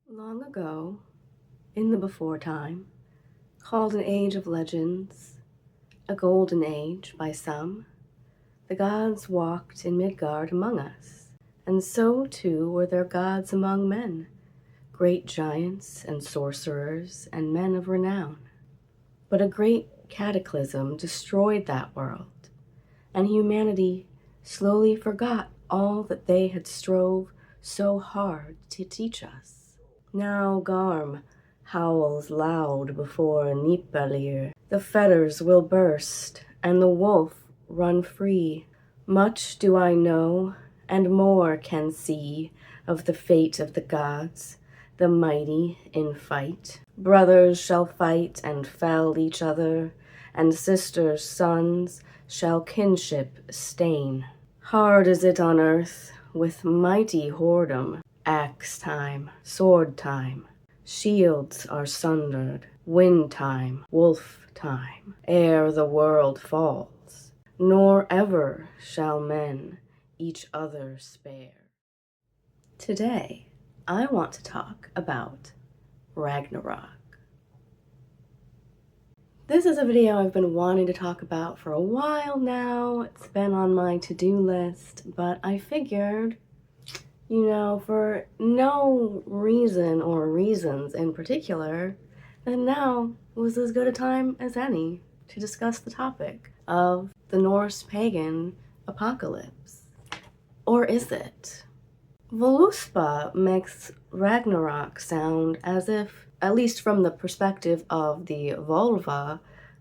Long ago, in the before time, called an age of legends, a golden age by some, the gods walked in Midgard among us, and so too were there gods among men, great giants and sorcerers and men of renown. But a great cataclysm destroyed that world, and humanity slowly forgot all that they had strove so hard to teach us. Now Garm howls loud before Nipalir. The fetters will burst, and the wolf run free. Much do I know, and more can see, of the fate of the gods, the mighty in fight. Brothers shall fight and fell each other, and sisters' sons shall kinship stain. Hard is it on earth, with mighty whoredom, axe time, sword time, shields are sundered, wind time, wolf time, ere the world falls, nor ever shall men each other spare. Today, I want to talk about Ragnarok. This is a video I've been wanting to talk about for a while now. It's been on my to-do list, but I figured, for no reason or reasons in particular, that now was as good a time as any to discuss the topic of the Norse pagan apocalypse. Or is it? Voluspa makes Ragnarok sound as if, at least from the perspective of the Volva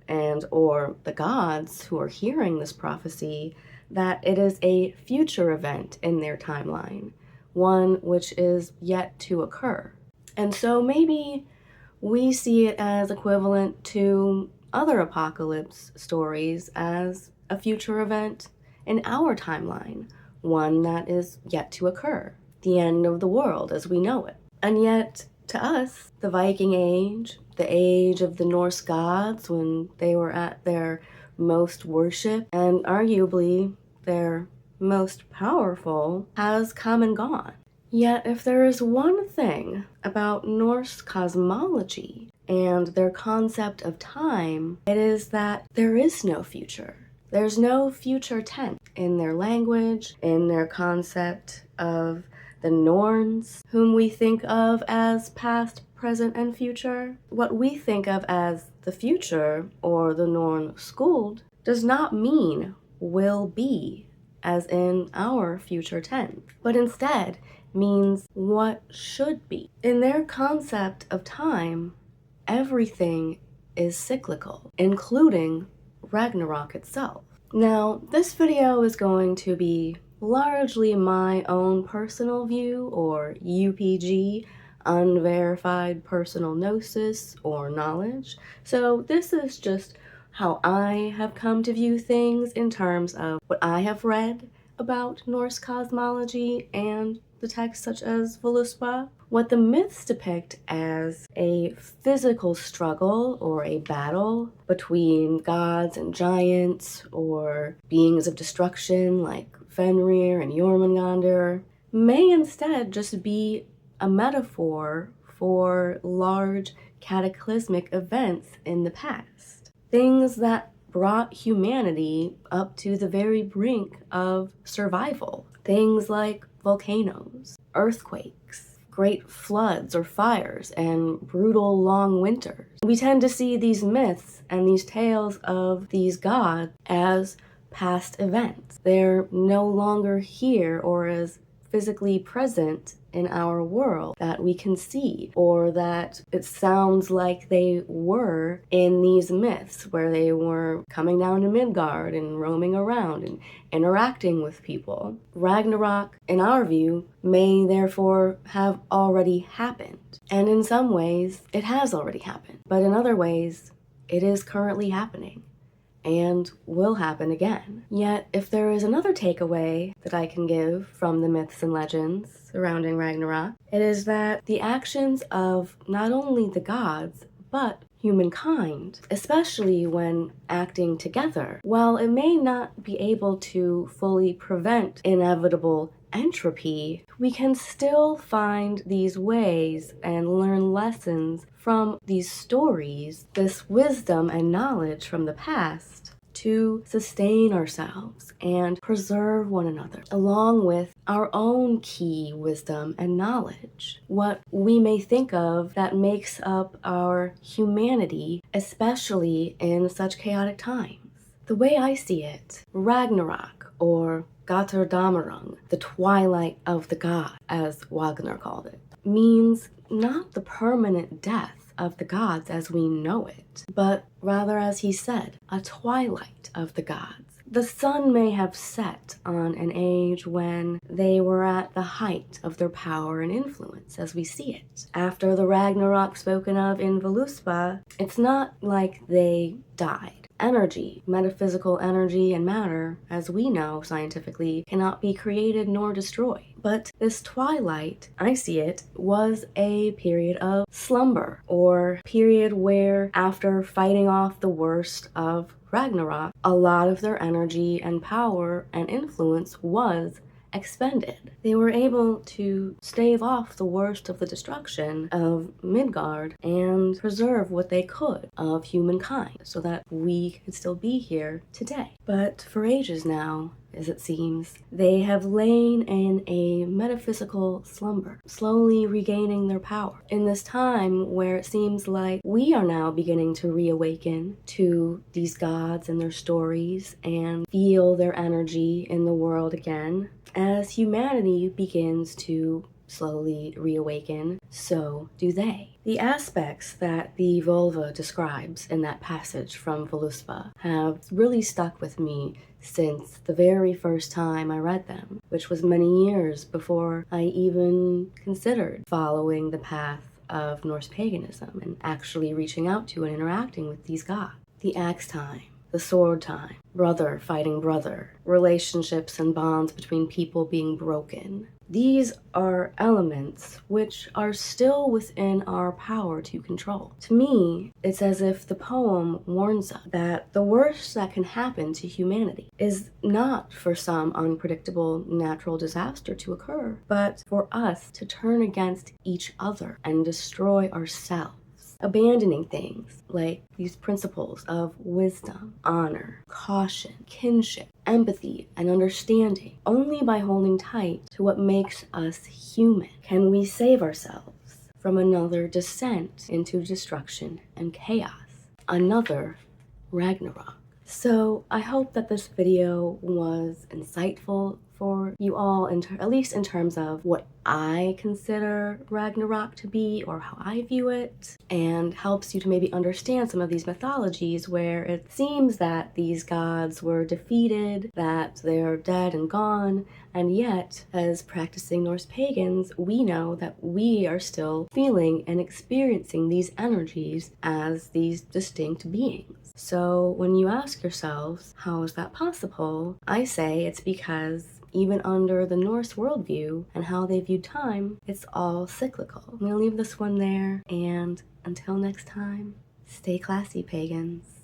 and or the gods who are hearing this prophecy, that it is a future event in their timeline, one which is yet to occur. And so maybe we see it as equivalent to other apocalypse stories as a future event in our timeline, one that is yet to occur, the end of the world as we know it. And yet, to us, the Viking Age, the age of the Norse gods when they were at their most worshipped and arguably their most powerful, has come and gone. Yet if there is one thing about Norse cosmology and their concept of time, it is that there is no future. There's no future tense in their language, in their concept of the Norns, whom we think of as past, present, and future. What we think of as the future, or the Norn Skuld, does not mean will be, as in our future tense, but instead means what should be. In their concept of time, everything is cyclical, including Ragnarok itself. Now, this video is going to be largely my own personal view, or UPG, unverified personal gnosis or knowledge. So this is just how I have come to view things in terms of what I have read about Norse cosmology and the texts such as Voluspa, what the myths depict as a physical struggle or a battle between gods and giants or beings of destruction like Fenrir and Jormungandr, may instead just be a metaphor for large cataclysmic events in the past. Things that brought humanity up to the very brink of survival. Things like volcanoes, earthquakes, great floods or fires, and brutal long winters. We tend to see these myths and these tales of these gods as past events. They're no longer here or as physically present in our world that we can see, or that it sounds like they were in these myths where they were coming down to Midgard and roaming around and interacting with people. Ragnarok, in our view, may therefore have already happened. And in some ways, it has already happened. But in other ways, it is currently happening and will happen again. Yet, if there is another takeaway that I can give from the myths and legends surrounding Ragnarok, it is that the actions of not only the gods, but humankind, especially when acting together, while it may not be able to fully prevent inevitable entropy, we can still find these ways and learn lessons from these stories, this wisdom and knowledge from the past, to sustain ourselves and preserve one another, along with our own key wisdom and knowledge. What we may think of that makes up our humanity, especially in such chaotic times. The way I see it, Ragnarok, or Götterdämmerung, the twilight of the gods, as Wagner called it, means not the permanent death of the gods as we know it, but rather, as he said, a twilight of the gods. The sun may have set on an age when they were at the height of their power and influence as we see it. After the Ragnarok spoken of in Voluspa, it's not like they died. Energy, metaphysical energy and matter, as we know scientifically, cannot be created nor destroyed. But this twilight, I see it, was a period of slumber, or period where, after fighting off the worst of Ragnarok, a lot of their energy and power and influence was expended. They were able to stave off the worst of the destruction of Midgard and preserve what they could of humankind so that we could still be here today. But for ages now, as it seems, they have lain in a metaphysical slumber, slowly regaining their power. In this time where it seems like we are now beginning to reawaken to these gods and their stories and feel their energy in the world again, as humanity begins to slowly reawaken, so do they. The aspects that the vulva describes in that passage from Voluspa have really stuck with me since the very first time I read them, which was many years before I even considered following the path of Norse paganism and actually reaching out to and interacting with these gods. The axe time, the sword time, brother fighting brother, relationships and bonds between people being broken. These are elements which are still within our power to control. To me, it's as if the poem warns us that the worst that can happen to humanity is not for some unpredictable natural disaster to occur, but for us to turn against each other and destroy ourselves. Abandoning things like these principles of wisdom, honor, caution, kinship, empathy, and understanding. Only by holding tight to what makes us human can we save ourselves from another descent into destruction and chaos, another Ragnarok. So I hope that this video was insightful for you all, at least in terms of what I consider Ragnarok to be or how I view it, and helps you to maybe understand some of these mythologies where it seems that these gods were defeated, that they're dead and gone, and yet, as practicing Norse pagans, we know that we are still feeling and experiencing these energies as these distinct beings. So when you ask yourselves, how is that possible? I say it's because even under the Norse worldview and how they viewed time, it's all cyclical. I'm gonna leave this one there, and until next time, stay classy, pagans.